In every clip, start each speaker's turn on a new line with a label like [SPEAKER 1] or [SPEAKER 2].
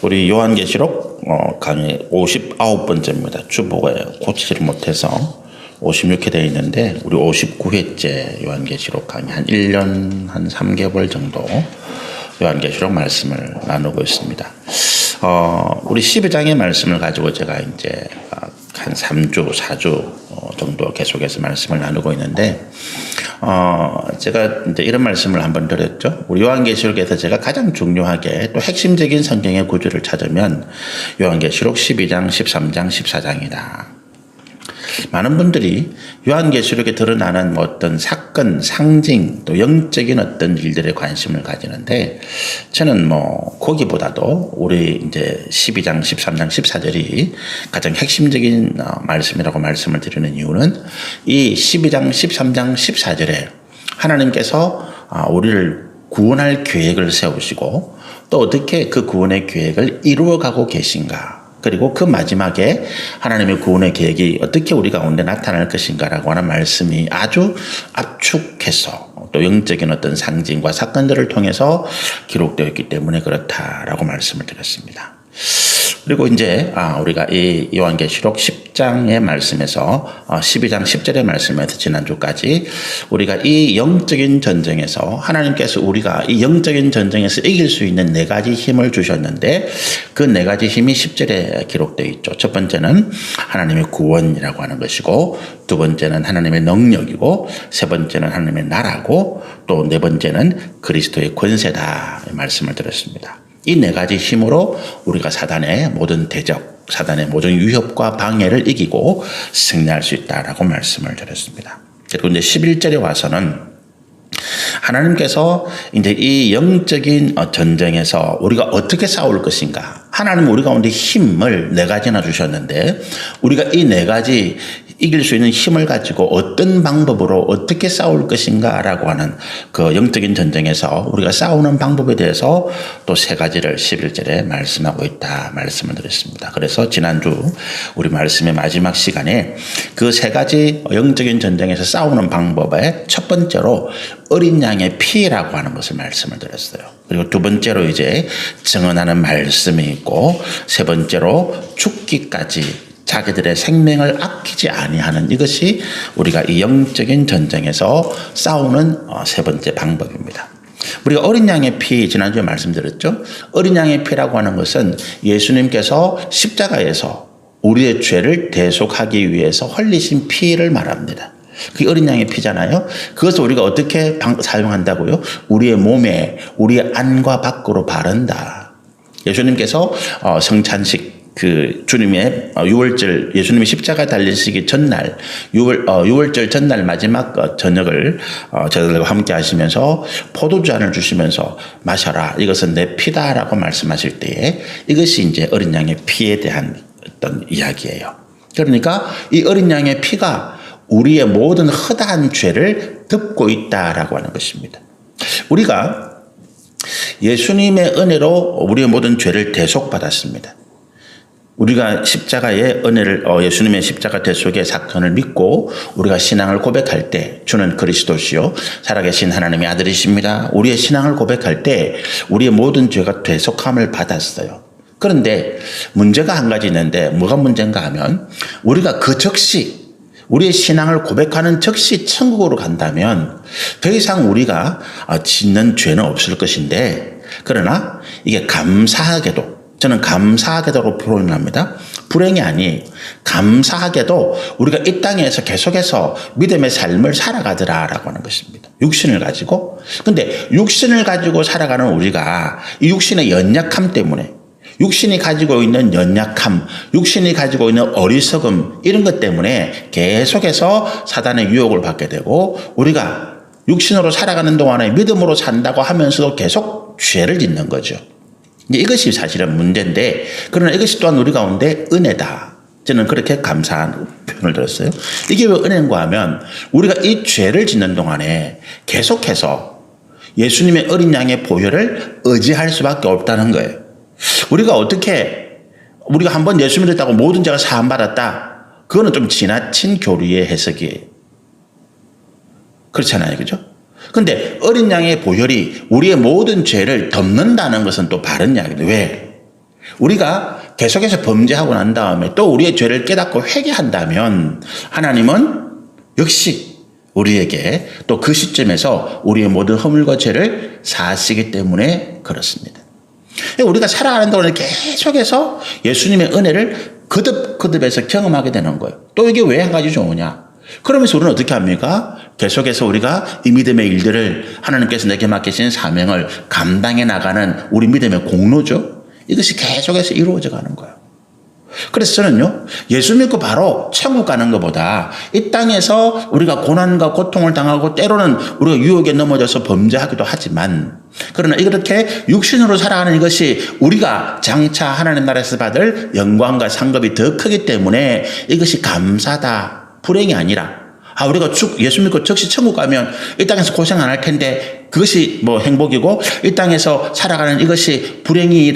[SPEAKER 1] 우리 요한계시록 강의 59번째입니다. 주보가 고치지를 못해서 56회 되어 있는데 우리 59회째 요한계시록 강의 한 1년 한 3개월 정도 요한계시록 말씀을 나누고 있습니다. 우리 12장의 말씀을 가지고 제가 이제 한 3주, 4주 정도 계속해서 말씀을 나누고 있는데 제가 이제 이런 말씀을 한번 드렸죠. 우리 요한계시록에서 제가 가장 중요하게 또 핵심적인 성경의 구조를 찾으면 요한계시록 12장, 13장, 14장이다. 많은 분들이 요한계시록에 드러나는 어떤 사건, 상징, 또 영적인 어떤 일들에 관심을 가지는데 저는 거기보다도 우리 이제 12장, 13장, 14절이 가장 핵심적인 말씀이라고 말씀을 드리는 이유는 이 12장, 13장, 14절에 하나님께서 우리를 구원할 계획을 세우시고 또 어떻게 그 구원의 계획을 이루어가고 계신가. 그리고 그 마지막에 하나님의 구원의 계획이 어떻게 우리 가운데 나타날 것인가라고 하는 말씀이 아주 압축해서 또 영적인 어떤 상징과 사건들을 통해서 기록되어 있기 때문에 그렇다라고 말씀을 드렸습니다. 그리고 이제 우리가 이 요한계시록 10장의 말씀에서 12장 10절의 말씀에서 지난주까지 우리가 이 영적인 전쟁에서 하나님께서 우리가 이 영적인 전쟁에서 이길 수 있는 네 가지 힘을 주셨는데 그 네 가지 힘이 10절에 기록되어 있죠. 첫 번째는 하나님의 구원이라고 하는 것이고 두 번째는 하나님의 능력이고 세 번째는 하나님의 나라고 또 네 번째는 그리스도의 권세다 말씀을 드렸습니다. 이 네 가지 힘으로 우리가 사단의 모든 대적, 사단의 모든 위협과 방해를 이기고 승리할 수 있다라고 말씀을 드렸습니다. 그리고 이제 11절에 와서는 하나님께서 이제 이 영적인 전쟁에서 우리가 어떻게 싸울 것인가. 하나님은 우리 가운데 힘을 네 가지나 주셨는데 우리가 이 네 가지 이길 수 있는 힘을 가지고 어떤 방법으로 어떻게 싸울 것인가라고 하는 그 영적인 전쟁에서 우리가 싸우는 방법에 대해서 또 세 가지를 11절에 말씀하고 있다 말씀을 드렸습니다. 그래서 지난주 우리 말씀의 마지막 시간에 그 세 가지 영적인 전쟁에서 싸우는 방법의 첫 번째로 어린 양의 피라고 하는 것을 말씀을 드렸어요. 그리고 두 번째로 이제 증언하는 말씀이 있고 세 번째로 죽기까지 자기들의 생명을 아끼지 아니하는 이것이 우리가 이 영적인 전쟁에서 싸우는 세 번째 방법입니다. 우리가 어린 양의 피 지난주에 말씀드렸죠. 어린 양의 피라고 하는 것은 예수님께서 십자가에서 우리의 죄를 대속하기 위해서 흘리신 피를 말합니다. 그게 어린 양의 피잖아요. 그것을 우리가 어떻게 사용한다고요? 우리의 몸에 우리의 안과 밖으로 바른다. 예수님께서 성찬식 그 주님의 6월절 예수님이 십자가 달리시기 전날 6월절 전날 마지막 저녁을 저들과 함께 하시면서 포도주잔을 주시면서 마셔라 이것은 내 피다라고 말씀하실 때에 이것이 이제 어린 양의 피에 대한 어떤 이야기예요. 그러니까 이 어린 양의 피가 우리의 모든 허다한 죄를 덮고 있다라고 하는 것입니다. 우리가 예수님의 은혜로 우리의 모든 죄를 대속받았습니다. 우리가 십자가의 은혜를 예수님의 십자가 대속의 사건을 믿고 우리가 신앙을 고백할 때 주는 그리스도시요 살아계신 하나님의 아들이십니다. 우리의 신앙을 고백할 때 우리의 모든 죄가 대속함을 받았어요. 그런데 문제가 한 가지 있는데 뭐가 문제인가 하면 우리가 그 즉시 우리의 신앙을 고백하는 즉시 천국으로 간다면 더 이상 우리가 짓는 죄는 없을 것인데 그러나 이게 감사하게도 저는 감사하게도 표현합니다. 불행이 아니에요. 감사하게도 우리가 이 땅에서 계속해서 믿음의 삶을 살아가더라라고 하는 것입니다. 육신을 가지고. 근데 육신을 가지고 살아가는 우리가 이 육신의 연약함 때문에 육신이 가지고 있는 연약함, 육신이 가지고 있는 어리석음 이런 것 때문에 계속해서 사단의 유혹을 받게 되고 우리가 육신으로 살아가는 동안에 믿음으로 산다고 하면서도 계속 죄를 짓는 거죠. 이것이 사실은 문제인데 그러나 이것이 또한 우리 가운데 은혜다. 저는 그렇게 감사한 표현을 들었어요. 이게 왜 은혜인가 하면 우리가 이 죄를 짓는 동안에 계속해서 예수님의 어린 양의 보혈을 의지할 수밖에 없다는 거예요. 우리가 한번 예수 믿었다고 모든 죄가 사함받았다. 그거는 좀 지나친 교리의 해석이에요. 그렇잖아요. 그죠? 근데 어린 양의 보혈이 우리의 모든 죄를 덮는다는 것은 또 바른 이야기입니다. 왜? 우리가 계속해서 범죄하고 난 다음에 또 우리의 죄를 깨닫고 회개한다면 하나님은 역시 우리에게 또 그 시점에서 우리의 모든 허물과 죄를 사하시기 때문에 그렇습니다. 우리가 살아가는 동안에 계속해서 예수님의 은혜를 거듭거듭해서 경험하게 되는 거예요. 또 이게 왜 한 가지 좋으냐? 그러면서 우리는 어떻게 합니까? 계속해서 우리가 이 믿음의 일들을 하나님께서 내게 맡기신 사명을 감당해 나가는 우리 믿음의 공로죠. 이것이 계속해서 이루어져 가는 거예요. 그래서 저는요, 예수 믿고 바로 천국 가는 것보다 이 땅에서 우리가 고난과 고통을 당하고 때로는 우리가 유혹에 넘어져서 범죄하기도 하지만, 그러나 이렇게 육신으로 살아가는 이것이 우리가 장차 하나님 나라에서 받을 영광과 상급이 더 크기 때문에 이것이 감사다, 불행이 아니라, 우리가 예수 믿고 즉시 천국 가면 이 땅에서 고생 안 할 텐데 그것이 뭐 행복이고 이 땅에서 살아가는 이것이 불행이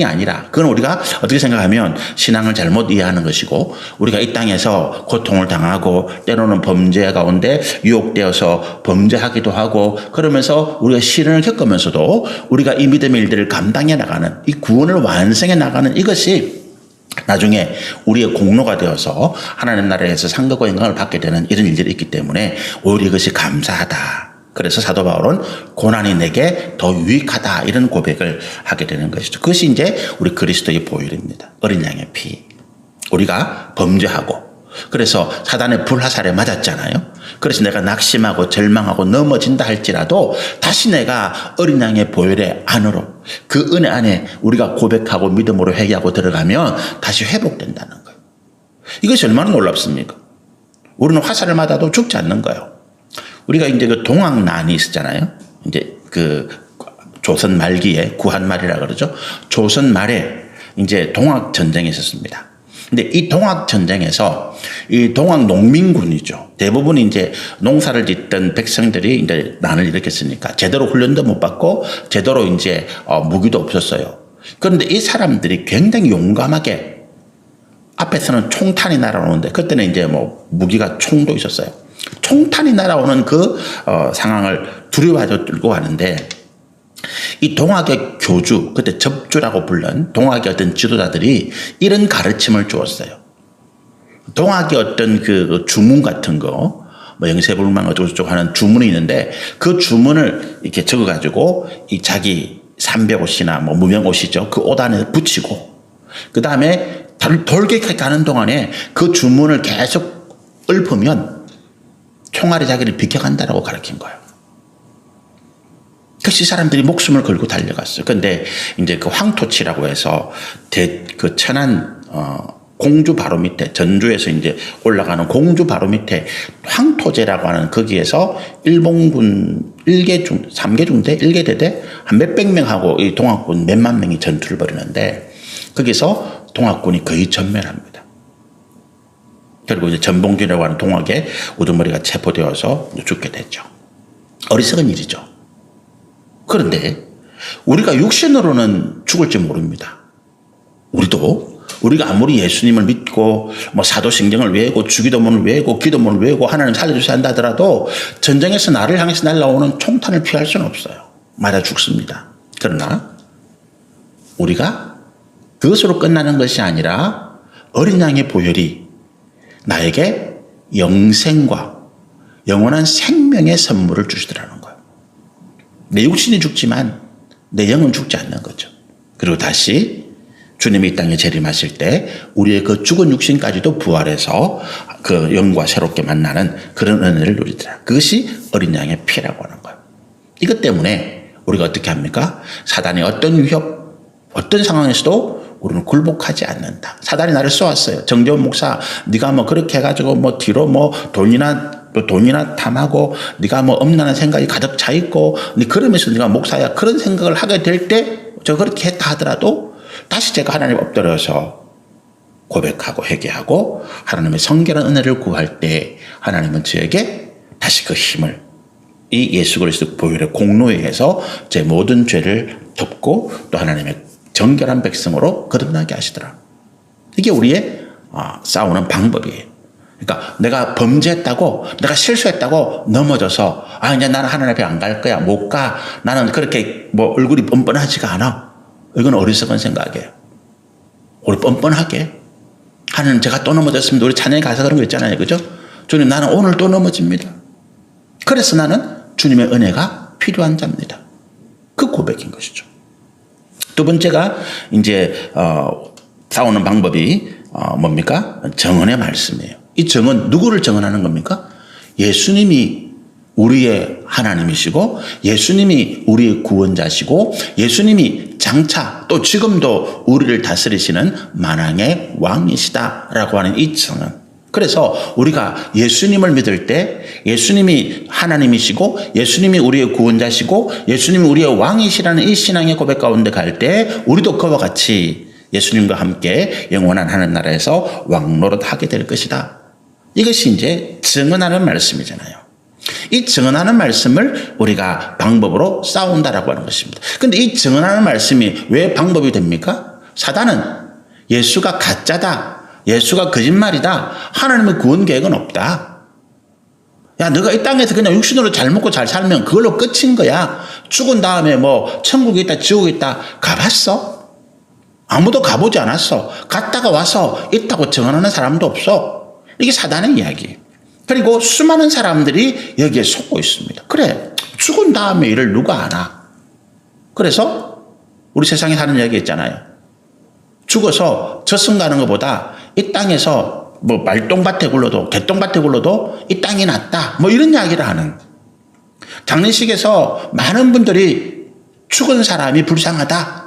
[SPEAKER 1] 아니라, 그건 우리가 어떻게 생각하면 신앙을 잘못 이해하는 것이고, 우리가 이 땅에서 고통을 당하고 때로는 범죄 가운데 유혹되어서 범죄하기도 하고 그러면서 우리가 시련을 겪으면서도 우리가 이 믿음의 일들을 감당해 나가는, 이 구원을 완성해 나가는 이것이 나중에 우리의 공로가 되어서 하나님 나라에서 상급과 영광을 받게 되는 이런 일들이 있기 때문에 오히려 이것이 감사하다. 그래서 사도 바울은 고난이 내게 더 유익하다, 이런 고백을 하게 되는 것이죠. 그것이 이제 우리 그리스도의 보혈입니다. 어린 양의 피. 우리가 범죄하고 그래서 사단의 불화살에 맞았잖아요. 그래서 내가 낙심하고 절망하고 넘어진다 할지라도 다시 내가 어린 양의 보혈의 안으로, 그 은혜 안에 우리가 고백하고 믿음으로 회개하고 들어가면 다시 회복된다는 거예요. 이것이 얼마나 놀랍습니까? 우리는 화살을 맞아도 죽지 않는 거예요. 우리가 이제 그 동학난이 있었잖아요. 이제 그 조선 말기에 구한말이라 그러죠. 조선 말에 이제 동학 전쟁이 있었습니다. 근데 이 동학 전쟁에서 이 동학 농민군이죠. 대부분 이제 농사를 짓던 백성들이 이제 난을 일으켰으니까 제대로 훈련도 못 받고 제대로 이제 무기도 없었어요. 그런데 이 사람들이 굉장히 용감하게, 앞에서는 총탄이 날아오는데 그때는 이제 뭐 무기가 총도 있었어요. 총탄이 날아오는 그 상황을 두려워하고 들고 가는데, 이 동학의 교주, 그때 접주라고 불른 동학의 어떤 지도자들이 이런 가르침을 주었어요. 동학의 어떤 그 주문 같은 거, 뭐 영세불망 어쩌고저쩌고 하는 주문이 있는데 그 주문을 이렇게 적어가지고 이 자기 삼백옷이나 뭐 무명옷이죠. 그 옷 안에 붙이고, 그 다음에 돌격해 가는 동안에 그 주문을 계속 읊으면 총알이 자기를 비켜간다라고 가르친 거예요. 그래서 이 사람들이 목숨을 걸고 달려갔어요. 근데 이제 그 황토치라고 해서 그 천안 공주 바로 밑에, 전주에서 이제 올라가는 공주 바로 밑에 황토제라고 하는 거기에서 일본군 3개 중대, 1개 대대 한 몇백 명하고 이 동학군 몇만 명이 전투를 벌이는데 거기서 동학군이 거의 전멸합니다. 그리고 이제 전봉준이라고 하는 동학의 우두머리가 체포되어서 죽게 됐죠. 어리석은 일이죠. 그런데 우리가 육신으로는 죽을지 모릅니다. 우리가 아무리 예수님을 믿고 뭐 사도신경을 외우고 주기도문을 외우고 기도문을 외우고 하나님 살려주셔야 한다 하더라도 전쟁에서 나를 향해서 날아오는 총탄을 피할 수는 없어요. 맞아 죽습니다. 그러나 우리가 그것으로 끝나는 것이 아니라 어린 양의 보혈이 나에게 영생과 영원한 생명의 선물을 주시더라는 거예요. 내 육신이 죽지만 내 영은 죽지 않는 거죠. 그리고 다시 주님이 이 땅에 재림하실 때 우리의 그 죽은 육신까지도 부활해서 그 영과 새롭게 만나는 그런 은혜를 누리더라. 그것이 어린 양의 피라고 하는 거예요. 이것 때문에 우리가 어떻게 합니까? 사단의 어떤 위협, 어떤 상황에서도 우리는 굴복하지 않는다. 사단이 나를 쏘았어요. 정재원 목사, 네가 뭐 그렇게 해가지고 뭐 뒤로 뭐 돈이나 탐하고 네가 뭐 엄난한 생각이 가득 차 있고 그러면서 네가 목사야, 그런 생각을 하게 될 때 저 그렇게 했다 하더라도 다시 제가 하나님 엎드려서 고백하고 회개하고 하나님의 성결한 은혜를 구할 때 하나님은 저에게 다시 그 힘을, 이 예수 그리스도 보혈의 공로에 의해서 제 모든 죄를 덮고 또 하나님의 정결한 백성으로 거듭나게 하시더라. 이게 우리의 싸우는 방법이에요. 그러니까 내가 범죄했다고, 내가 실수했다고 넘어져서, 이제 나는 하나님 앞에 안 갈 거야. 못 가. 나는 그렇게 뭐 얼굴이 뻔뻔하지가 않아. 이건 어리석은 생각이에요. 우리 뻔뻔하게. 하나님 제가 또 넘어졌습니다. 우리 찬양에 가서 그런 거 있잖아요. 그죠? 주님 나는 오늘 또 넘어집니다. 그래서 나는 주님의 은혜가 필요한 자입니다. 그 고백인 것이죠. 두 번째가 이제 싸우는 방법이 뭡니까? 정언의 말씀이에요. 이 정언, 누구를 정언하는 겁니까? 예수님이 우리의 하나님이시고 예수님이 우리의 구원자시고 예수님이 장차 또 지금도 우리를 다스리시는 만왕의 왕이시다라고 하는 이 정언. 그래서 우리가 예수님을 믿을 때 예수님이 하나님이시고 예수님이 우리의 구원자시고 예수님이 우리의 왕이시라는 이 신앙의 고백 가운데 갈 때 우리도 그와 같이 예수님과 함께 영원한 하늘 나라에서 왕노릇하게 될 것이다. 이것이 이제 증언하는 말씀이잖아요. 이 증언하는 말씀을 우리가 방법으로 싸운다라고 하는 것입니다. 그런데 이 증언하는 말씀이 왜 방법이 됩니까? 사단은 예수가 가짜다. 예수가 거짓말이다. 하나님의 구원 계획은 없다. 야, 너가 이 땅에서 그냥 육신으로 잘 먹고 잘 살면 그걸로 끝인 거야. 죽은 다음에 뭐 천국에 있다 지옥에 있다 가봤어? 아무도 가보지 않았어. 갔다가 와서 있다고 증언하는 사람도 없어. 이게 사단의 이야기. 그리고 수많은 사람들이 여기에 속고 있습니다. 그래, 죽은 다음에 일을 누가 아나? 그래서 우리 세상에 사는 이야기 있잖아요. 죽어서 저승 가는 것보다 이 땅에서 뭐 말똥밭에 굴러도 개똥밭에 굴러도 이 땅이 낫다. 뭐 이런 이야기를 하는. 장례식에서 많은 분들이 죽은 사람이 불쌍하다.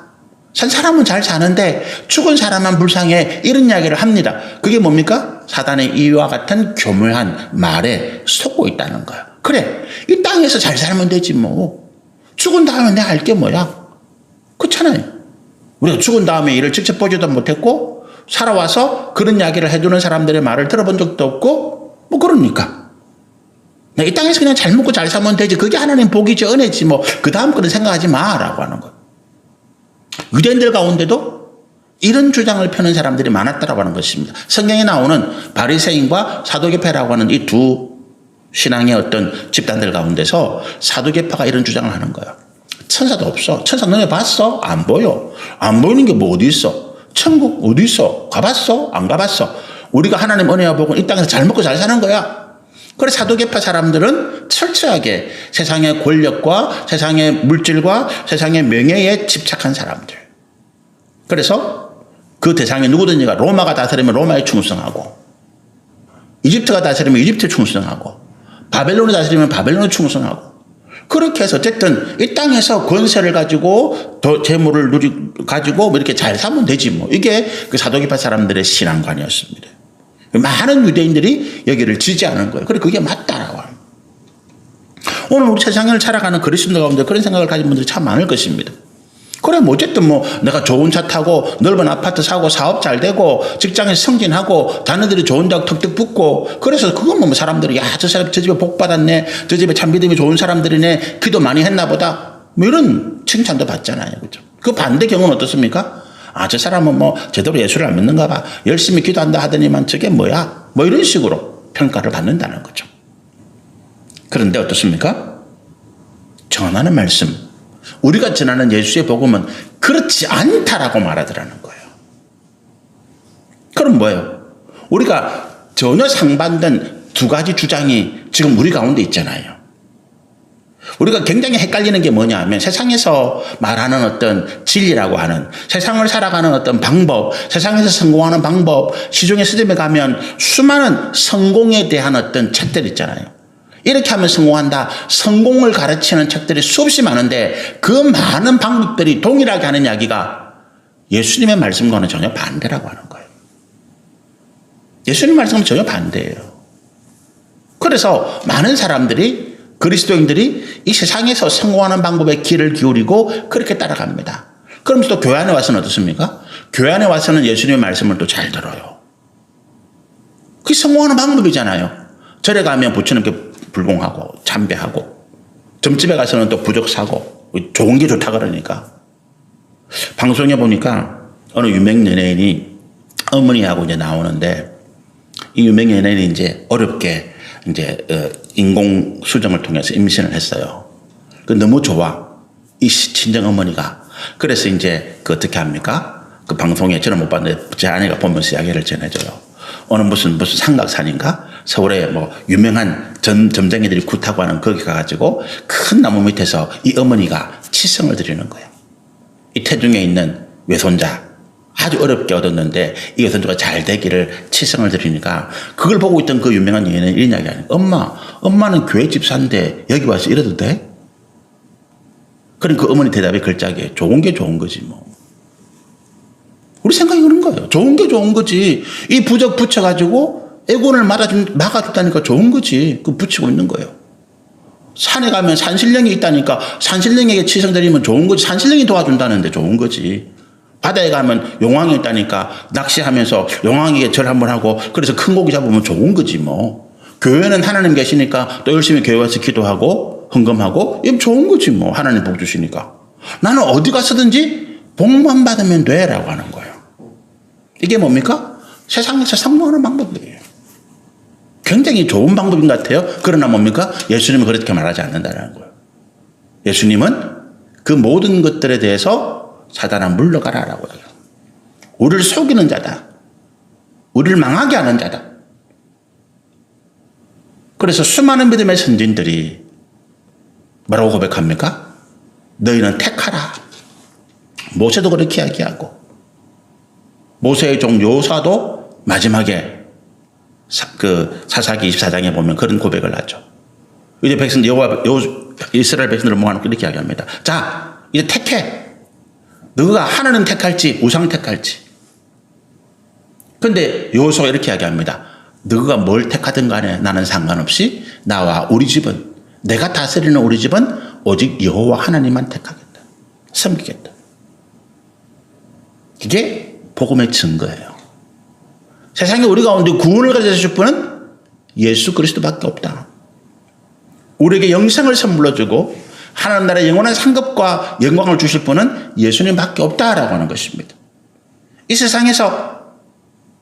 [SPEAKER 1] 산 사람은 잘 사는데 죽은 사람만 불쌍해. 이런 이야기를 합니다. 그게 뭡니까? 사단의 이와 같은 교묘한 말에 속고 있다는 거예요. 그래, 이 땅에서 잘 살면 되지 뭐. 죽은 다음에 내가 할 게 뭐야? 그렇잖아요. 우리가 죽은 다음에 일을 직접 보지도 못했고 살아와서 그런 이야기를 해주는 사람들의 말을 들어본 적도 없고 뭐 그러니까. 이 땅에서 그냥 잘 먹고 잘 살면 되지. 그게 하나님 복이지 은혜지 뭐. 그 다음 거는 생각하지 마라고 하는 거예요. 유대인들 가운데도 이런 주장을 펴는 사람들이 많았다라고 하는 것입니다. 성경에 나오는 바리새인과 사두개파라고 하는 이 두 신앙의 어떤 집단들 가운데서 사두개파가 이런 주장을 하는 거예요. 천사도 없어. 천사 너네 봤어? 안 보여. 안 보이는 게 뭐 어디 있어? 천국 어디 있어? 가봤어? 안 가봤어? 우리가 하나님 은혜와 복은 이 땅에서 잘 먹고 잘 사는 거야. 그래 사두개파 사람들은 철저하게 세상의 권력과 세상의 물질과 세상의 명예에 집착한 사람들. 그래서 그 대상이 누구든지가 로마가 다스리면 로마에 충성하고 이집트가 다스리면 이집트에 충성하고 바벨론이 다스리면 바벨론에 충성하고 그렇게 해서 어쨌든 이 땅에서 권세를 가지고 더 재물을 가지고 뭐 이렇게 잘 살면 되지 뭐. 이게 그 사두개파 사람들의 신앙관이었습니다. 많은 유대인들이 여기를 지지하는 거예요. 그래 그게 맞다라고 합니다. 오늘 우리 세상을 살아가는 그리스도인들 가운데 그런 생각을 가진 분들이 참 많을 것입니다. 그래 뭐 어쨌든 뭐 내가 좋은 차 타고 넓은 아파트 사고 사업 잘 되고 직장에서 승진하고 자녀들이 좋은 대학 턱턱 붙고 그래서 그건 뭐 사람들이 야 저 사람 저 집에 복 받았네. 저 집에 참 믿음이 좋은 사람들이네. 기도 많이 했나 보다. 뭐 이런 칭찬도 받잖아요. 그죠? 그 반대 경우는 어떻습니까? 저 사람은 뭐 제대로 예수를 안 믿는가 봐. 열심히 기도한다 하더니만 저게 뭐야? 뭐 이런 식으로 평가를 받는다는 거죠. 그런데 어떻습니까? 전하는 말씀. 우리가 전하는 예수의 복음은 그렇지 않다라고 말하더라는 거예요. 그럼 뭐예요? 우리가 전혀 상반된 두 가지 주장이 지금 우리 가운데 있잖아요. 우리가 굉장히 헷갈리는 게 뭐냐 하면 세상에서 말하는 어떤 진리라고 하는 세상을 살아가는 어떤 방법, 세상에서 성공하는 방법, 시중에 서점에 가면 수많은 성공에 대한 어떤 책들 있잖아요. 이렇게 하면 성공한다. 성공을 가르치는 책들이 수없이 많은데 그 많은 방법들이 동일하게 하는 이야기가 예수님의 말씀과는 전혀 반대라고 하는 거예요. 예수님 말씀은 전혀 반대예요. 그래서 많은 사람들이 그리스도인들이 이 세상에서 성공하는 방법에 귀를 기울이고 그렇게 따라갑니다. 그러면서 또 교회 안에 와서는 어떻습니까? 교회 안에 와서는 예수님의 말씀을 또 잘 들어요. 그게 성공하는 방법이잖아요. 절에 가면 부처님께 불공하고 참배하고 점집에 가서는 또 부적 사고 좋은 게 좋다 그러니까. 방송에 보니까 어느 유명 연예인이 어머니하고 이제 나오는데 이 유명 연예인이 이제 어렵게 이제 인공 수정을 통해서 임신을 했어요. 그 너무 좋아. 이 친정 어머니가. 그래서 이제 그 어떻게 합니까? 그 방송에 저는 못 봤는데 제 아내가 보면서 이야기를 전해줘요. 어느 무슨 삼각산인가? 서울에 뭐 유명한 점쟁이들이 굿하고 하는 거기 가가지고 큰 나무 밑에서 이 어머니가 치성을 드리는 거예요. 이 태중에 있는 외손자 아주 어렵게 얻었는데 이 외손자가 잘 되기를 치성을 드리니까 그걸 보고 있던 그 유명한 여인은 이런 이야기 하는 거예요. 엄마는 교회 집사인데 여기 와서 이래도 돼? 그러니까 그 어머니 대답이 걸작이에요. 좋은 게 좋은 거지 뭐. 우리 생각이 그런 거예요. 좋은 게 좋은 거지. 이 부적 붙여가지고 애군을 막아준다니까 좋은 거지. 그 붙이고 있는 거예요. 산에 가면 산신령이 있다니까 산신령에게 치성 드리면 좋은 거지. 산신령이 도와준다는데 좋은 거지. 바다에 가면 용왕이 있다니까 낚시하면서 용왕에게 절 한번 하고 그래서 큰 고기 잡으면 좋은 거지 뭐. 교회는 하나님 계시니까 또 열심히 교회 와서 기도하고 헌금하고 이건 좋은 거지 뭐. 하나님 복 주시니까. 나는 어디 가서든지 복만 받으면 돼 라고 하는 거예요. 이게 뭡니까? 세상에서 성공하는 방법이에요. 굉장히 좋은 방법인 것 같아요. 그러나 뭡니까? 예수님은 그렇게 말하지 않는다는 거예요. 예수님은 그 모든 것들에 대해서 사단아 물러가라라고 해요. 우리를 속이는 자다. 우리를 망하게 하는 자다. 그래서 수많은 믿음의 선진들이 뭐라고 고백합니까? 너희는 택하라. 모세도 그렇게 이야기하고 모세의 종 요사도 마지막에 사사기 24장에 보면 그런 고백을 하죠. 이제 이스라엘 백성들을 모아놓고 이렇게 이야기합니다. 자, 이제 택해. 너가 하나는 택할지 우상 택할지. 근데 여호수아가 이렇게 이야기합니다. 너가 뭘 택하든 간에 나는 상관없이 나와 우리 집은 내가 다스리는 우리 집은 오직 여호와 하나님만 택하겠다. 섬기겠다. 이게 복음의 증거예요. 세상에 우리 가운데 구원을 가져주실 분은 예수 그리스도밖에 없다. 우리에게 영생을 선물로 주고 하나님 나라의 영원한 상급과 영광을 주실 분은 예수님밖에 없다라고 하는 것입니다. 이 세상에서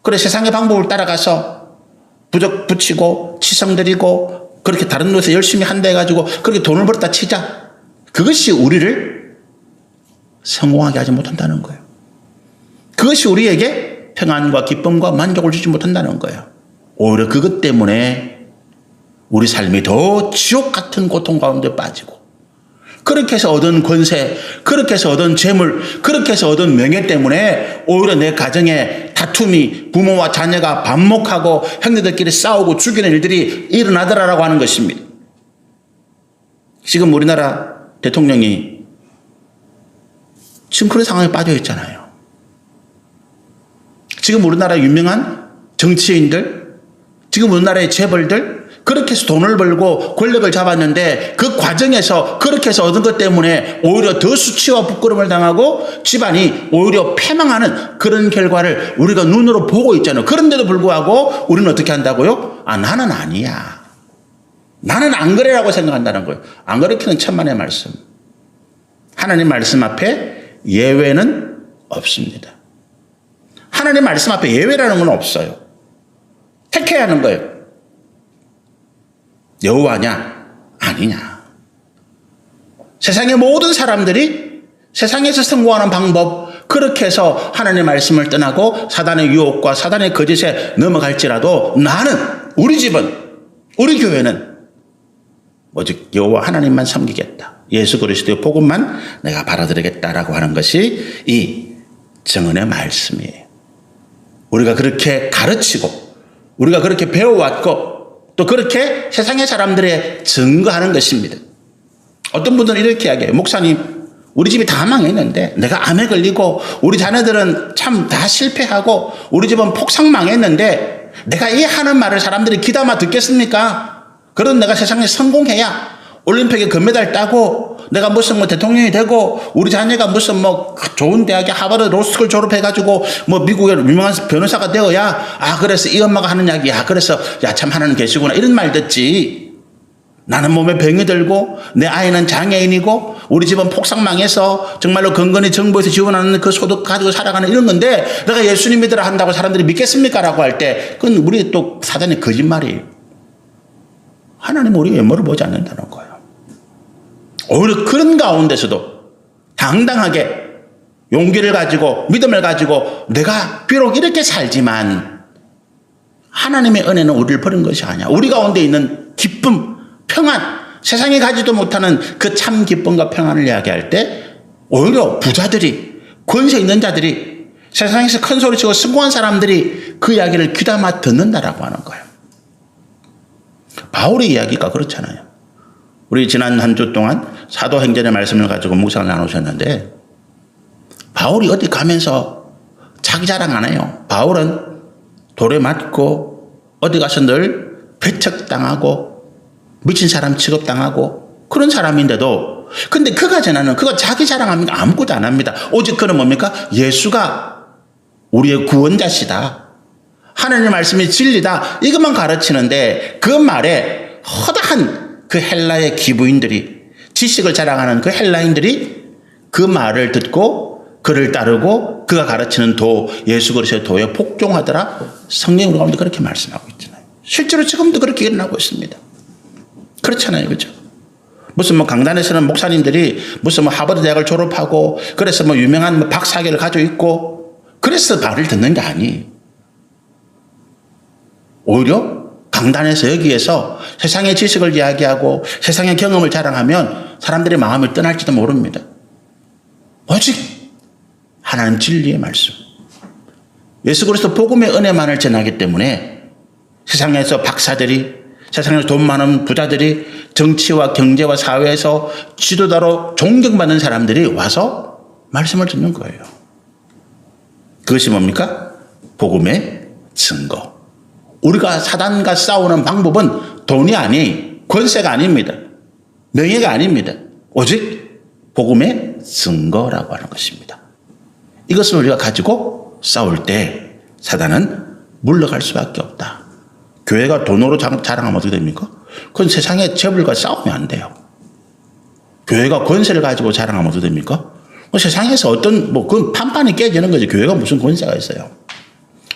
[SPEAKER 1] 그래 세상의 방법을 따라가서 부적 붙이고 치성 드리고 그렇게 다른 곳에서 열심히 한다 해가지고 그렇게 돈을 벌었다 치자. 그것이 우리를 성공하게 하지 못한다는 거예요. 그것이 우리에게 평안과 기쁨과 만족을 주지 못한다는 거예요. 오히려 그것 때문에 우리 삶이 더 지옥 같은 고통 가운데 빠지고 그렇게 해서 얻은 권세, 그렇게 해서 얻은 재물, 그렇게 해서 얻은 명예 때문에 오히려 내 가정에 다툼이 부모와 자녀가 반목하고 형제들끼리 싸우고 죽이는 일들이 일어나더라라고 하는 것입니다. 지금 우리나라 대통령이 지금 그런 상황에 빠져 있잖아요. 지금 우리나라 유명한 정치인들, 지금 우리나라의 재벌들 그렇게 해서 돈을 벌고 권력을 잡았는데 그 과정에서 그렇게 해서 얻은 것 때문에 오히려 더 수치와 부끄러움을 당하고 집안이 오히려 패망하는 그런 결과를 우리가 눈으로 보고 있잖아요. 그런데도 불구하고 우리는 어떻게 한다고요? 나는 아니야. 나는 안 그래라고 생각한다는 거예요. 안 그렇게는 천만의 말씀. 하나님 말씀 앞에 예외는 없습니다. 하나님 말씀 앞에 예외라는 건 없어요. 택해야 하는 거예요. 여호와냐 아니냐. 세상의 모든 사람들이 세상에서 성공하는 방법 그렇게 해서 하나님의 말씀을 떠나고 사단의 유혹과 사단의 거짓에 넘어갈지라도 나는 우리 집은 우리 교회는 오직 여호와 하나님만 섬기겠다. 예수 그리스도의 복음만 내가 받아들이겠다라고 하는 것이 이 정언의 말씀이에요. 우리가 그렇게 가르치고 우리가 그렇게 배워왔고 또 그렇게 세상의 사람들에 증거하는 것입니다. 어떤 분들은 이렇게 이야기해요. 목사님, 우리 집이 다 망했는데 내가 암에 걸리고 우리 자녀들은 참 다 실패하고 우리 집은 폭삭 망했는데 내가 이 하는 말을 사람들이 귀담아 듣겠습니까? 그런 내가 세상에 성공해야 올림픽에 금메달 따고 내가 무슨 뭐 대통령이 되고 우리 자녀가 무슨 뭐 좋은 대학에 하버드 로스쿨 졸업해가지고 뭐 미국의 유명한 변호사가 되어야 그래서 이 엄마가 하는 이야기 그래서 참 하나님 계시구나 이런 말 듣지. 나는 몸에 병이 들고 내 아이는 장애인이고 우리 집은 폭삭망해서 정말로 건건히 정부에서 지원하는 그 소득 가지고 살아가는 이런 건데 내가 예수님 믿으라 한다고 사람들이 믿겠습니까? 라고 할 때 그건 우리 또 사단의 거짓말이에요. 하나님은 우리 외모를 보지 않는다는 거예요. 오히려 그런 가운데서도 당당하게 용기를 가지고 믿음을 가지고 내가 비록 이렇게 살지만 하나님의 은혜는 우리를 버린 것이 아니야. 우리 가운데 있는 기쁨, 평안, 세상에 가지도 못하는 그 참 기쁨과 평안을 이야기할 때 오히려 부자들이, 권세 있는 자들이, 세상에서 큰 소리치고 성공한 사람들이 그 이야기를 귀담아 듣는다라고 하는 거예요. 바울의 이야기가 그렇잖아요. 우리 지난 한 주 동안 사도행전의 말씀을 가지고 묵상을 나누셨는데 바울이 어디 가면서 자기 자랑 안 해요. 바울은 돌에 맞고 어디 가서 늘 배척당하고 미친 사람 취급당하고 그런 사람인데도 근데 그가 전하는 그가 자기 자랑합니까? 아무것도 안 합니다. 오직 그는 뭡니까? 예수가 우리의 구원자시다. 하나님의 말씀이 진리다. 이것만 가르치는데 그 말에 허다한 그 헬라의 기부인들이 지식을 자랑하는 그 헬라인들이 그 말을 듣고 그를 따르고 그가 가르치는 도 예수 그리스도의 도에 복종하더라. 성경이 우리 가운데 그렇게 말씀하고 있잖아요. 실제로 지금도 그렇게 일어나고 있습니다. 그렇잖아요. 그죠? 무슨 뭐 강단에서는 목사님들이 무슨 뭐 하버드 대학을 졸업하고 그래서 뭐 유명한 뭐 박사학위를 가지고 있고 그래서 말을 듣는 게 아니에요. 오히려 강단에서 여기에서 세상의 지식을 이야기하고 세상의 경험을 자랑하면 사람들의 마음을 떠날지도 모릅니다. 오직 하나님 진리의 말씀. 예수 그리스도 복음의 은혜만을 전하기 때문에 세상에서 박사들이 세상에서 돈 많은 부자들이 정치와 경제와 사회에서 지도자로 존경받는 사람들이 와서 말씀을 듣는 거예요. 그것이 뭡니까? 복음의 증거. 우리가 사단과 싸우는 방법은 돈이 아니, 권세가 아닙니다. 명예가 아닙니다. 오직 복음의 증거라고 하는 것입니다. 이것을 우리가 가지고 싸울 때 사단은 물러갈 수밖에 없다. 교회가 돈으로 자랑하면 어떻게 됩니까? 그건 세상의 재벌과 싸우면 안 돼요. 교회가 권세를 가지고 자랑하면 어떻게 됩니까? 세상에서 어떤 그건 판판이 깨지는 거지. 교회가 무슨 권세가 있어요.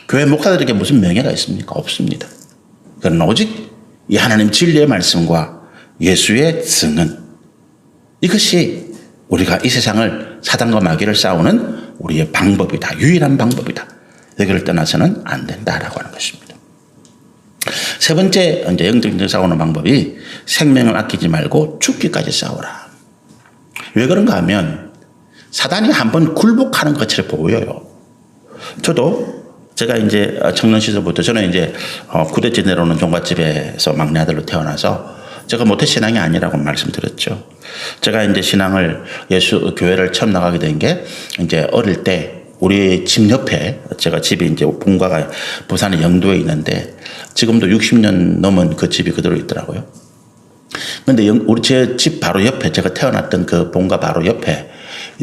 [SPEAKER 1] 교회 목사들에게 무슨 명예가 있습니까? 없습니다. 그러나 오직 이 하나님 진리의 말씀과 예수의 증언 이것이 우리가 이 세상을 사단과 마귀를 싸우는 우리의 방법이다. 유일한 방법이다. 여기를 떠나서는 안 된다라고 하는 것입니다. 세 번째 이제 영적 전쟁 싸우는 방법이 생명을 아끼지 말고 죽기까지 싸우라. 왜 그런가 하면 사단이 한번 굴복하는 것처럼 보여요. 저도 제가 이제 청년 시절부터 저는 이제 구대째 내려오는 종갓집에서 막내 아들로 태어나서 제가 모태 신앙이 아니라고 말씀드렸죠. 제가 이제 신앙을 예수 교회를 처음 나가게 된 게 이제 어릴 때 우리 집 옆에 제가 집이 이제 본가가 부산의 영도에 있는데 지금도 60년 넘은 그 집이 그대로 있더라고요. 근데 우리 제 집 바로 옆에 제가 태어났던 그 본가 바로 옆에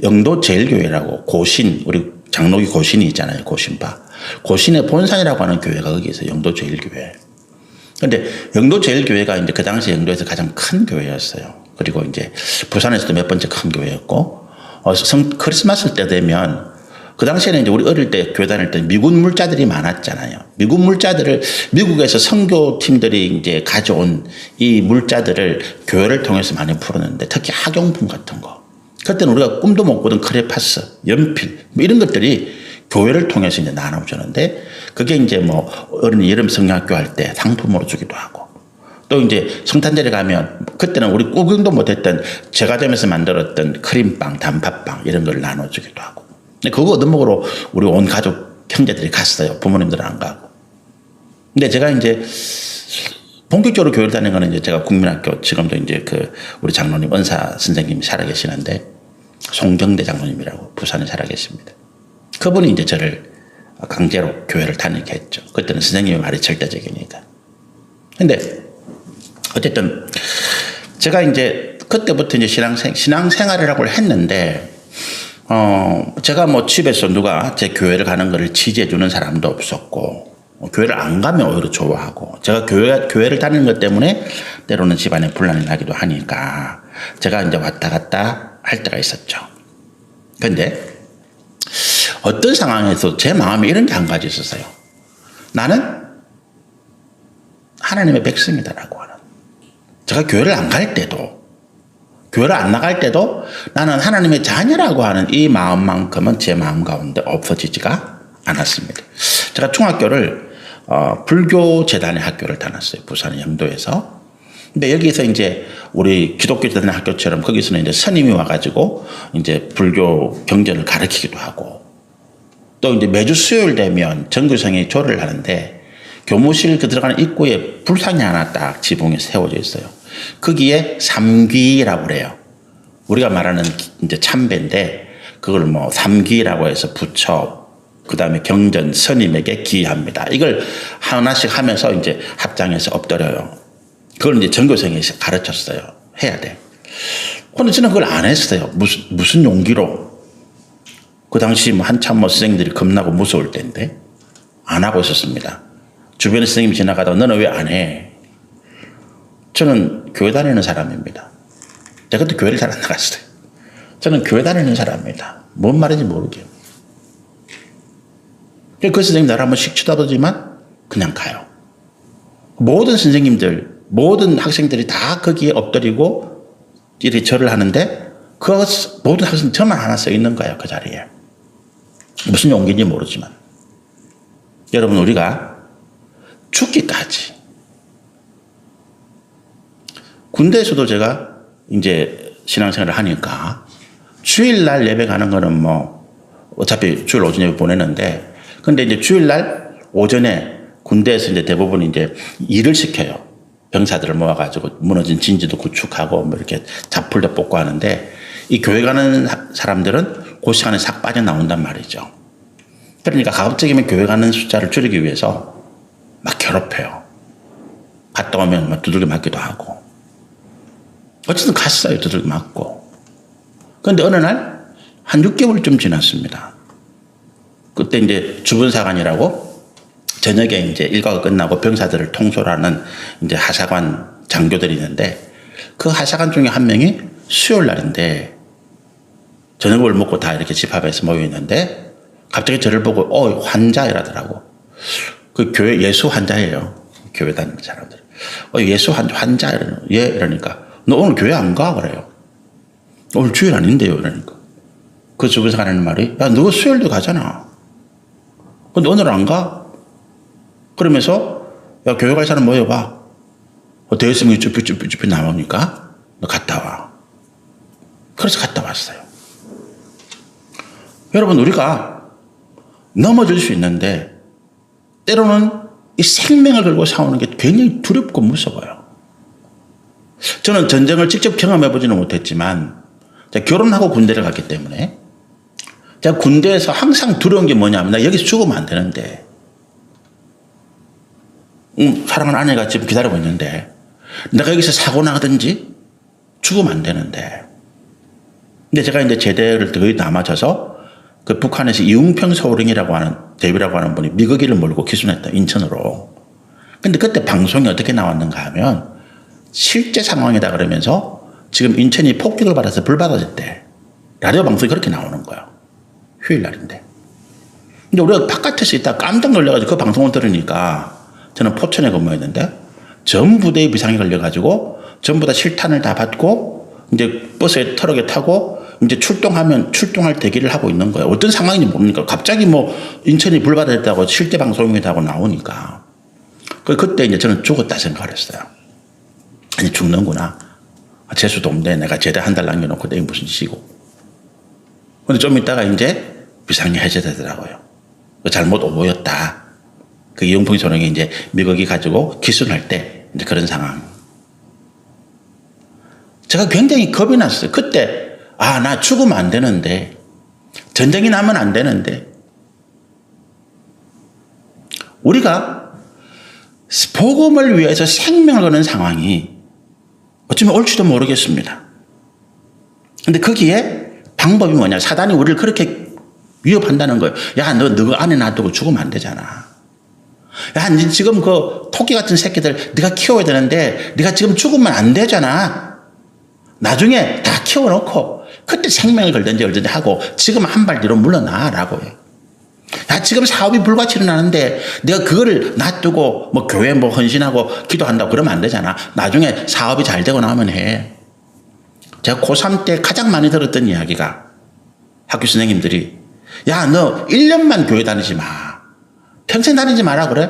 [SPEAKER 1] 영도 제일교회라고 고신 우리 장로기 고신이 있잖아요. 고신파. 고신의 본산이라고 하는 교회가 거기 있어요. 영도 제일교회. 근데 영도 제일교회가 이제 그 당시 영도에서 가장 큰 교회였어요. 그리고 이제 부산에서도 몇 번째 큰 교회였고, 크리스마스 때 되면 그 당시에는 이제 우리 어릴 때 교회 다닐 때 미군 물자들이 많았잖아요. 미군 물자들을 미국에서 선교팀들이 이제 가져온 이 물자들을 교회를 통해서 많이 풀었는데 특히 학용품 같은 거. 그때는 우리가 꿈도 못 꾸던 크레파스, 연필 뭐 이런 것들이 교회를 통해서 이제 나눠주는데 그게 이제 뭐 어린이 여름 성경학교 할 때 상품으로 주기도 하고 또 이제 성탄절에 가면 그때는 우리 구경도 못했던 제과점에서 만들었던 크림빵, 단팥빵 이런 걸 나눠주기도 하고 근데 그거 얻어먹으러 우리 온 가족 형제들이 갔어요. 부모님들은 안 가고. 근데 제가 이제 본격적으로 교회를 다니는 거는 이제 제가 국민학교 지금도 이제 그 우리 장로님 은사 선생님이 살아계시는데 송정대 장로님이라고 부산에 살아계십니다. 그분이 이제 저를 강제로 교회를 다니게 했죠. 그때는 선생님의 말이 절대적이니까. 근데 어쨌든 제가 이제 그때부터 이제 신앙생활이라고 했는데 제가 뭐 집에서 누가 제 교회를 가는 거를 지지해 주는 사람도 없었고 교회를 안 가면 오히려 좋아하고, 제가 교회를 다니는 것 때문에 때로는 집안에 분란이 나기도 하니까 제가 이제 왔다 갔다 할 때가 있었죠. 근데 어떤 상황에서 제 마음에 이런 게 한 가지 있었어요. 나는 하나님의 백성이다라고 하는. 제가 교회를 안 갈 때도, 교회를 안 나갈 때도 나는 하나님의 자녀라고 하는 이 마음만큼은 제 마음 가운데 없어지지가 않았습니다. 제가 중학교를 불교 재단의 학교를 다녔어요. 부산 영도에서. 근데 여기서 이제 우리 기독교 재단의 학교처럼 거기서는 이제 스님이 와가지고 이제 불교 경전을 가르치기도 하고, 또 이제 매주 수요일 되면 전교생이 조를 하는데 교무실 그 들어가는 입구에 불상이 하나 딱 지붕에 세워져 있어요. 거기에 삼귀라고 그래요. 우리가 말하는 이제 참배인데 그걸 뭐 삼귀라고 해서 부처, 그 다음에 경전, 스님에게 기합니다. 이걸 하나씩 하면서 이제 합장해서 엎드려요. 그걸 이제 전교생이 가르쳤어요. 해야 돼. 근데 저는 그걸 안 했어요. 무슨 용기로. 그 당시 한참 선생님들이 겁나고 무서울 때인데 안 하고 있었습니다. 주변에 선생님이 지나가다가 너는 왜 안 해? 저는 교회 다니는 사람입니다. 제가 그때 교회를 잘 안 나갔어요. 저는 교회 다니는 사람입니다. 뭔 말인지 모르게. 그 선생님 나를 한번 씩 쳐다보지만 그냥 가요. 모든 선생님들, 모든 학생들이 다 거기에 엎드리고 이렇게 절을 하는데 그 모든 학생 저만 하나 써 있는 거예요. 그 자리에. 무슨 용기인지 모르지만. 여러분, 우리가 죽기까지. 군대에서도 제가 이제 신앙생활을 하니까 주일날 예배 가는 거는 뭐 어차피 주일 오전에 보내는데, 근데 이제 주일날 오전에 군대에서 이제 대부분 이제 일을 시켜요. 병사들을 모아가지고 무너진 진지도 구축하고 뭐 이렇게 잡풀도 뽑고 하는데, 이 교회 가는 사람들은 그 시간에 싹 빠져나온단 말이죠. 그러니까 가급적이면 교회 가는 숫자를 줄이기 위해서 막 괴롭혀요. 갔다 오면 막 두들겨 맞기도 하고. 어쨌든 갔어요. 두들겨 맞고. 그런데 어느 날 한 6개월쯤 지났습니다. 그때 이제 주분사관이라고 저녁에 이제 일과가 끝나고 병사들을 통솔하는 이제 하사관 장교들이 있는데, 그 하사관 중에 한 명이 수요일 날인데 저녁을 먹고 다 이렇게 집합에서 모여 있는데 갑자기 저를 보고 환자 이라더라고. 그 교회 예수 환자예요. 교회 다니는 사람들. 예수 환자 이러니까 너 오늘 교회 안 가? 그래요. 오늘 주일 아닌데요. 이러니까 그 주변에서 하는 말이, 야, 너 수요일도 가잖아. 근데 오늘 안 가? 그러면서, 야, 교회 갈 사람 모여봐. 대여성이 쭈뼛쭈뼛 나오니까 너 갔다 와. 그래서 갔다 왔어요. 여러분, 우리가 넘어질 수 있는데 때로는 이 생명을 걸고 싸우는 게 굉장히 두렵고 무서워요. 저는 전쟁을 직접 경험해보지는 못했지만 제가 결혼하고 군대를 갔기 때문에 제가 군대에서 항상 두려운 게 뭐냐면, 나 여기서 죽으면 안 되는데, 사랑하는 아내가 지금 기다리고 있는데 내가 여기서 사고 나든지 죽으면 안 되는데. 근데 제가 이제 제대를 거의 다 맞춰서 그 북한에서 이웅평 서울행이라고 하는 대위라고 하는 분이 미거기를 몰고 기순했다, 인천으로. 근데 그때 방송이 어떻게 나왔는가 하면 실제 상황이다 그러면서 지금 인천이 폭격을 받아서 불받아졌대. 라디오 방송이 그렇게 나오는 거예요. 휴일 날인데. 근데 우리가 바깥에서 있다 깜짝 놀라가지고 그 방송을 들으니까, 저는 포천에 근무했는데 전 부대에 비상이 걸려가지고 전부 다 실탄을 다 받고 이제 버스에 트럭에 타고 이제 출동할 대기를 하고 있는 거예요. 어떤 상황인지 모르니까 갑자기 뭐 인천이 불받아졌다고 실제 방송이다 하고 나오니까. 그때 이제 저는 죽었다 생각을 했어요. 아니, 죽는구나. 재수도 없네. 내가 제대 한 달 남겨놓고 내게 무슨 짓이고. 근데 좀 있다가 이제 비상이 해제되더라고요. 잘못 오보였다. 그 이용풍 소령이 이제 미거기 가지고 기순할 때 이제 그런 상황. 제가 굉장히 겁이 났어요. 그때, 나 죽으면 안 되는데, 전쟁이 나면 안 되는데, 우리가 복음을 위해서 생명을 거는 상황이 어쩌면 올지도 모르겠습니다. 근데 거기에 방법이 뭐냐? 사단이 우리를 그렇게 위협한다는 거예요. 야, 너 아내 놔두고 죽으면 안 되잖아. 야, 니 지금 그 토끼 같은 새끼들 네가 키워야 되는데 네가 지금 죽으면 안 되잖아. 나중에 다 키워놓고 그때 생명을 걸든지 하고 지금 한 발 뒤로 물러나라고 해. 야, 지금 사업이 불같이 일어나는데 내가 그거를 놔두고 뭐 교회 뭐 헌신하고 기도한다고 그러면 안 되잖아. 나중에 사업이 잘 되고 나면 해. 제가 고3 때 가장 많이 들었던 이야기가 학교 선생님들이 야, 너 1년만 교회 다니지 마. 평생 다니지 마라 그래?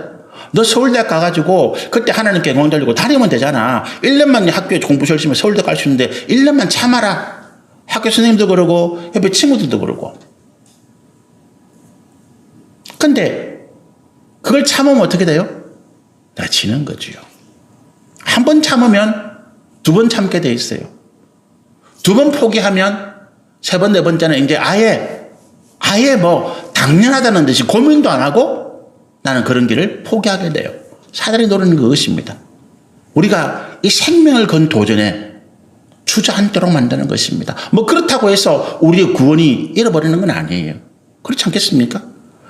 [SPEAKER 1] 너 서울대 가가지고 그때 하나님께 영광 돌리고 다니면 되잖아. 1년만 학교에 공부 열심히 서울대 갈 수 있는데 1년만 참아라. 학교 선생님도 그러고 옆에 친구들도 그러고. 근데 그걸 참으면 어떻게 돼요? 나 지는 거지요. 한 번 참으면 두 번 참게 돼 있어요. 두 번 포기하면 세 번, 네 번째는 이제 아예 뭐 당연하다는 듯이 고민도 안 하고 나는 그런 길을 포기하게 돼요. 사단이 노리는 그것입니다. 우리가 이 생명을 건 도전에 주저앉도록 만드는 것입니다. 뭐 그렇다고 해서 우리의 구원이 잃어버리는 건 아니에요. 그렇지 않겠습니까?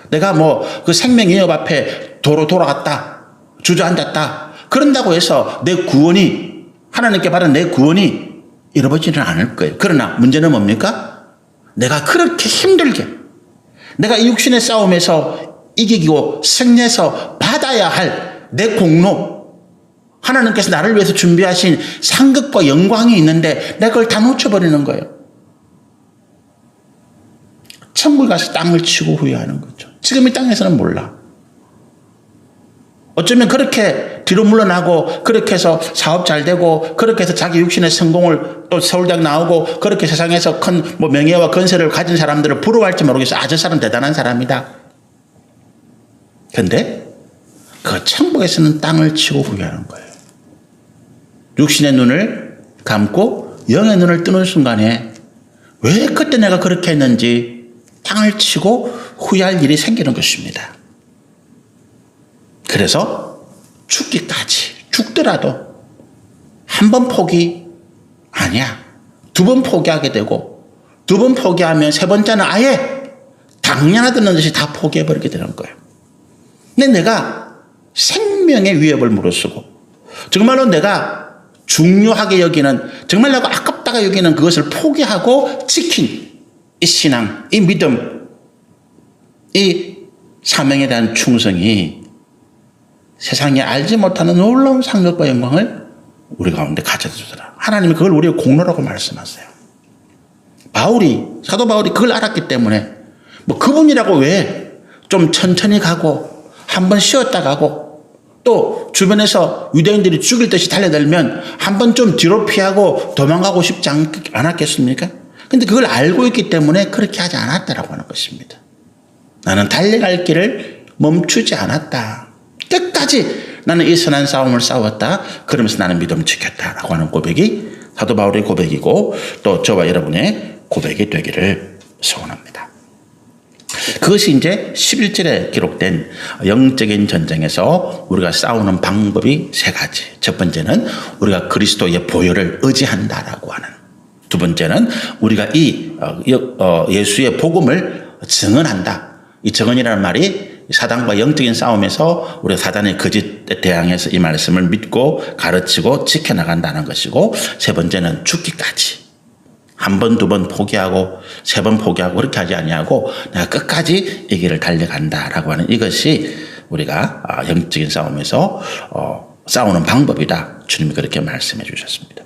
[SPEAKER 1] 내가 뭐 그 생명 위협 앞에 도로 돌아갔다, 주저앉았다. 그런다고 해서 내 구원이, 하나님께 받은 내 구원이 잃어버리지는 않을 거예요. 그러나 문제는 뭡니까? 내가 그렇게 힘들게 내가 이 육신의 싸움에서 이기고 승리해서 받아야 할 내 공로, 하나님께서 나를 위해서 준비하신 상급과 영광이 있는데 내가 그걸 다 놓쳐버리는 거예요. 천국에 가서 땅을 치고 후회하는 거죠. 지금 이 땅에서는 몰라. 어쩌면 그렇게 뒤로 물러나고 그렇게 해서 사업 잘 되고 그렇게 해서 자기 육신의 성공을 또 서울대학 나오고 그렇게 세상에서 큰 뭐 명예와 건설을 가진 사람들을 부러워할지 모르겠어. 아, 저 사람 대단한 사람이다. 근데 그 천국에서는 땅을 치고 후회하는 거예요. 육신의 눈을 감고 영의 눈을 뜨는 순간에 왜 그때 내가 그렇게 했는지 땅을 치고 후회할 일이 생기는 것입니다. 그래서 죽기까지, 죽더라도 한 번 포기 아니야. 두 번 포기하게 되고 두 번 포기하면 세 번째는 아예 당연하다는 듯이 다 포기해버리게 되는 거예요. 근데 내가 생명의 위협을 무릅쓰고 정말로 내가 중요하게 여기는, 정말 내가 아깝다가 여기는 그것을 포기하고 지킨 이 신앙, 이 믿음, 이 사명에 대한 충성이 세상에 알지 못하는 놀라운 상급과 영광을 우리 가운데 가져다 주더라. 하나님이 그걸 우리의 공로라고 말씀하세요. 사도 바울이 그걸 알았기 때문에 뭐 그분이라고 왜 좀 천천히 가고 한 번 쉬었다 가고 또 주변에서 유대인들이 죽일 듯이 달려들면 한 번 좀 뒤로 피하고 도망가고 싶지 않았겠습니까? 근데 그걸 알고 있기 때문에 그렇게 하지 않았다라고 하는 것입니다. 나는 달려갈 길을 멈추지 않았다. 끝까지 나는 이 선한 싸움을 싸웠다. 그러면서 나는 믿음 지켰다라고 하는 고백이 사도 바울의 고백이고 또 저와 여러분의 고백이 되기를 소원합니다. 그것이 이제 11절에 기록된 영적인 전쟁에서 우리가 싸우는 방법이 세 가지. 첫 번째는 우리가 그리스도의 보혈을 의지한다라고 하는. 두 번째는 우리가 이 예수의 복음을 증언한다. 이 증언이라는 말이 사단과 영적인 싸움에서 우리가 사단의 거짓에 대항해서 이 말씀을 믿고 가르치고 지켜나간다는 것이고, 세 번째는 죽기까지. 한 번, 두 번 포기하고 세 번 포기하고 그렇게 하지 아니하고 내가 끝까지 이 길을 달려간다라고 하는 이것이 우리가 영적인 싸움에서 싸우는 방법이다. 주님이 그렇게 말씀해 주셨습니다.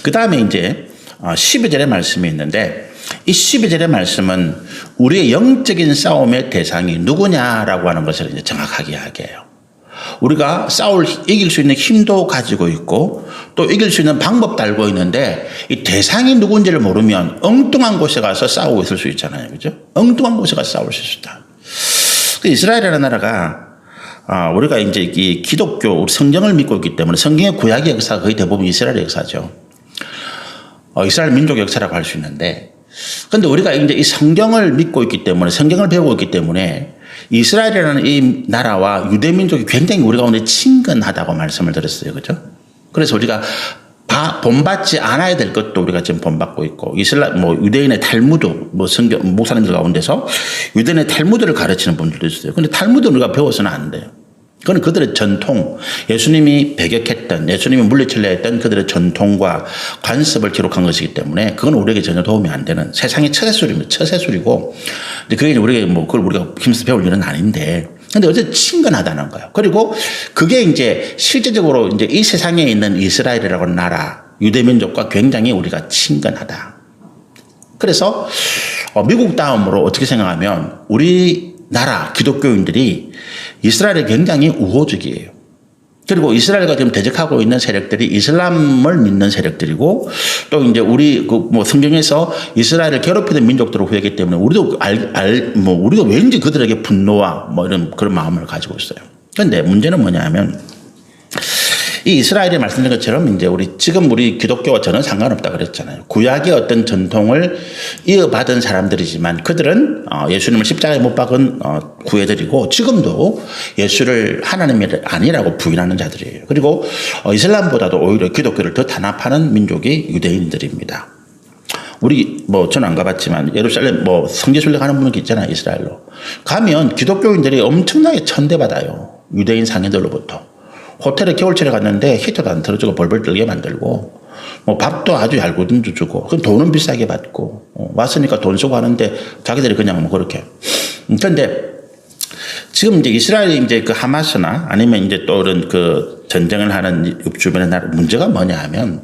[SPEAKER 1] 그 다음에 이제 12절의 말씀이 있는데, 이 12절의 말씀은 우리의 영적인 싸움의 대상이 누구냐라고 하는 것을 이제 정확하게 이야기해요. 우리가 이길 수 있는 힘도 가지고 있고 또 이길 수 있는 방법도 알고 있는데 이 대상이 누군지를 모르면 엉뚱한 곳에 가서 싸우고 있을 수 있잖아요. 그죠? 엉뚱한 곳에 가서 싸울 수 있다. 이스라엘이라는 나라가 우리가 이제 이 기독교 성경을 믿고 있기 때문에 성경의 구약의 역사가 거의 대부분 이스라엘의 역사죠. 이스라엘 민족 역사라고 할 수 있는데, 근데 우리가 이제 이 성경을 믿고 있기 때문에, 성경을 배우고 있기 때문에 이스라엘이라는 이 나라와 유대 민족이 굉장히 우리 가운데 친근하다고 말씀을 드렸어요. 그죠? 그래서 우리가 본받지 않아야 될 것도 우리가 지금 본받고 있고, 유대인의 탈무드, 목사님들 가운데서 유대인의 탈무드를 가르치는 분들도 있어요. 근데 탈무드는 우리가 배워서는 안 돼요. 그건 그들의 전통, 예수님이 배격했던, 예수님이 물리치려 했던 그들의 전통과 관습을 기록한 것이기 때문에 그건 우리에게 전혀 도움이 안 되는 세상의 처세술입니다. 처세술이고, 그게 우리에게 그걸 우리가 힘써 배울 일은 아닌데, 근데 어쨌든 친근하다는 거예요. 그리고 그게 이제 실제적으로 이제 이 세상에 있는 이스라엘이라고 하는 나라, 유대민족과 굉장히 우리가 친근하다. 그래서 미국 다음으로 어떻게 생각하면 우리나라 기독교인들이 이스라엘에 굉장히 우호적이에요. 그리고 이스라엘과 지금 대적하고 있는 세력들이 이슬람을 믿는 세력들이고, 또 이제 우리 성경에서 이스라엘을 괴롭히는 민족들을 후회하기 때문에 우리도 왠지 그들에게 분노와 이런 그런 마음을 가지고 있어요. 그런데 문제는 뭐냐면, 이 이스라엘이 말씀드린 것처럼 이제 지금 우리 기독교와 전혀 상관없다 그랬잖아요. 구약의 어떤 전통을 이어받은 사람들이지만 그들은 예수님을 십자가에 못 박은 구애들이고, 지금도 예수를 하나님이 아니라고 부인하는 자들이에요. 그리고 이슬람보다도 오히려 기독교를 더 탄압하는 민족이 유대인들입니다. 저는 안 가봤지만 예루살렘 성지순례 가는 분이 있잖아요. 이스라엘로 가면 기독교인들이 엄청나게 천대받아요. 유대인 상인들로부터. 호텔에 겨울철에 갔는데 히터도 안 틀어주고 벌벌 떨게 만들고, 밥도 아주 얄궂은 줄 주고, 그럼 돈은 비싸게 받고, 왔으니까 돈 쓰고 하는데 자기들이 그냥 그렇게. 그런데 지금 이제 이스라엘이 이제 그 하마스나 아니면 이제 또 이런 그 전쟁을 하는 주변의 나라 문제가 뭐냐 하면,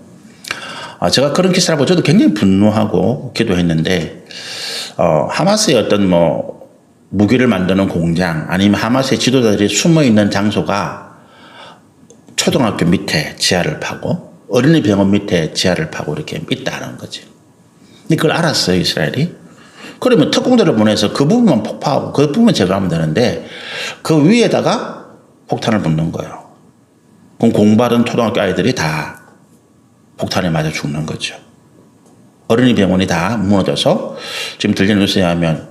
[SPEAKER 1] 제가 그런 기사를 보고 저도 굉장히 분노하고 기도했는데, 하마스의 어떤 무기를 만드는 공장 아니면 하마스의 지도자들이 숨어 있는 장소가 초등학교 밑에 지하를 파고 어린이 병원 밑에 지하를 파고 이렇게 있다는 거지. 근데 그걸 알았어요, 이스라엘이. 그러면 특공대를 보내서 그 부분만 폭파하고 그 부분만 제거하면 되는데 그 위에다가 폭탄을 붓는 거예요. 그럼 공부하던 초등학교 아이들이 다 폭탄에 맞아 죽는 거죠. 어린이 병원이 다 무너져서 지금 들리는 뉴스에 하면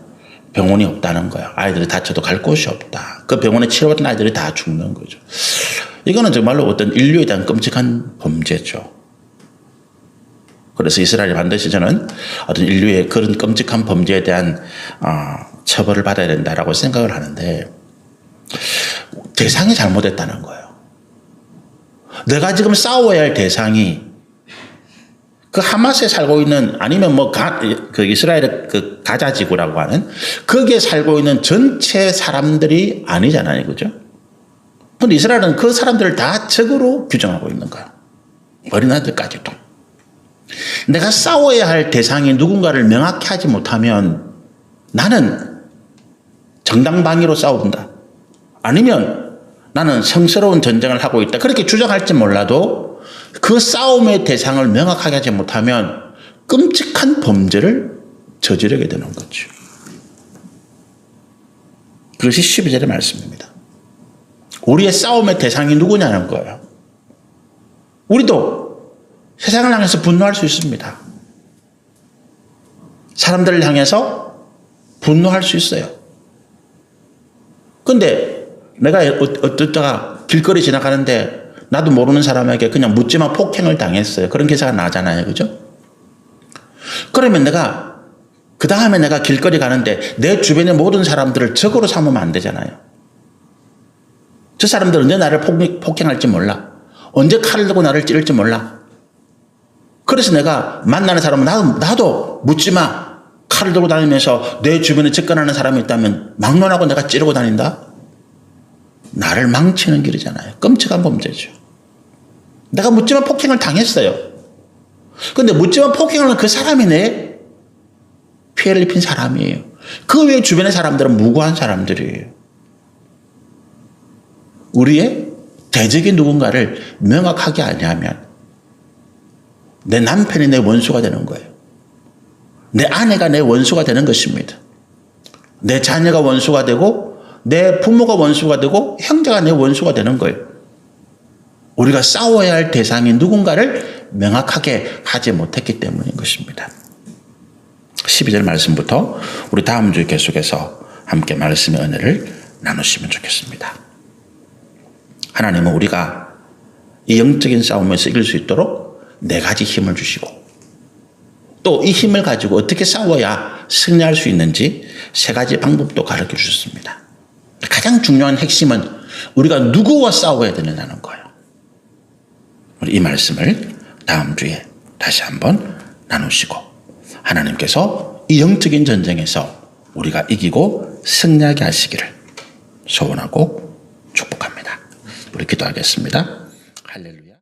[SPEAKER 1] 병원이 없다는 거예요. 아이들이 다쳐도 갈 곳이 없다. 그 병원에 치료받은 아이들이 다 죽는 거죠. 이거는 정말로 어떤 인류에 대한 끔찍한 범죄죠. 그래서 이스라엘이 반드시 저는 어떤 인류의 그런 끔찍한 범죄에 대한 처벌을 받아야 된다라고 생각을 하는데, 대상이 잘못했다는 거예요. 내가 지금 싸워야 할 대상이 그 하마스에 살고 있는, 아니면 그 이스라엘의 그 가자 지구라고 하는 거기에 살고 있는 전체 사람들이 아니잖아요. 그죠? 근데 이스라엘은 그 사람들을 다 적으로 규정하고 있는 거야. 어린아이들까지도. 내가 싸워야 할 대상이 누군가를 명확히 하지 못하면 나는 정당방위로 싸운다. 아니면 나는 성스러운 전쟁을 하고 있다. 그렇게 주장할지 몰라도 그 싸움의 대상을 명확하게 하지 못하면 끔찍한 범죄를 저지르게 되는 거죠. 그것이 12절의 말씀입니다. 우리의 싸움의 대상이 누구냐는 거예요. 우리도 세상을 향해서 분노할 수 있습니다. 사람들을 향해서 분노할 수 있어요. 근데 내가 어쩌다가 길거리 지나가는데 나도 모르는 사람에게 그냥 묻지마 폭행을 당했어요. 그런 기사가 나잖아요. 그죠? 그러면 내가 그 다음에 내가 길거리 가는데 내 주변의 모든 사람들을 적으로 삼으면 안 되잖아요. 저 사람들은 언제 나를 폭행할지 몰라. 언제 칼을 들고 나를 찌를지 몰라. 그래서 내가 만나는 사람은 나도 묻지마. 칼을 들고 다니면서 내 주변에 접근하는 사람이 있다면 막론하고 내가 찌르고 다닌다? 나를 망치는 길이잖아요. 끔찍한 범죄죠. 내가 묻지마 폭행을 당했어요. 근데 묻지마 폭행을 한 그 사람이 내 피해를 입힌 사람이에요. 그 외에 주변의 사람들은 무고한 사람들이에요. 우리의 대적인 누군가를 명확하게 아니하면 내 남편이 내 원수가 되는 거예요. 내 아내가 내 원수가 되는 것입니다. 내 자녀가 원수가 되고 내 부모가 원수가 되고 형제가 내 원수가 되는 거예요. 우리가 싸워야 할 대상이 누군가를 명확하게 하지 못했기 때문인 것입니다. 12절 말씀부터 우리 다음 주 계속해서 함께 말씀의 은혜를 나누시면 좋겠습니다. 하나님은 우리가 이 영적인 싸움에서 이길 수 있도록 네 가지 힘을 주시고 또 이 힘을 가지고 어떻게 싸워야 승리할 수 있는지 세 가지 방법도 가르쳐 주셨습니다. 가장 중요한 핵심은 우리가 누구와 싸워야 되느냐는 거예요. 우리 이 말씀을 다음 주에 다시 한번 나누시고 하나님께서 이 영적인 전쟁에서 우리가 이기고 승리하게 하시기를 소원하고 축복합니다. 우리 기도하겠습니다. 할렐루야.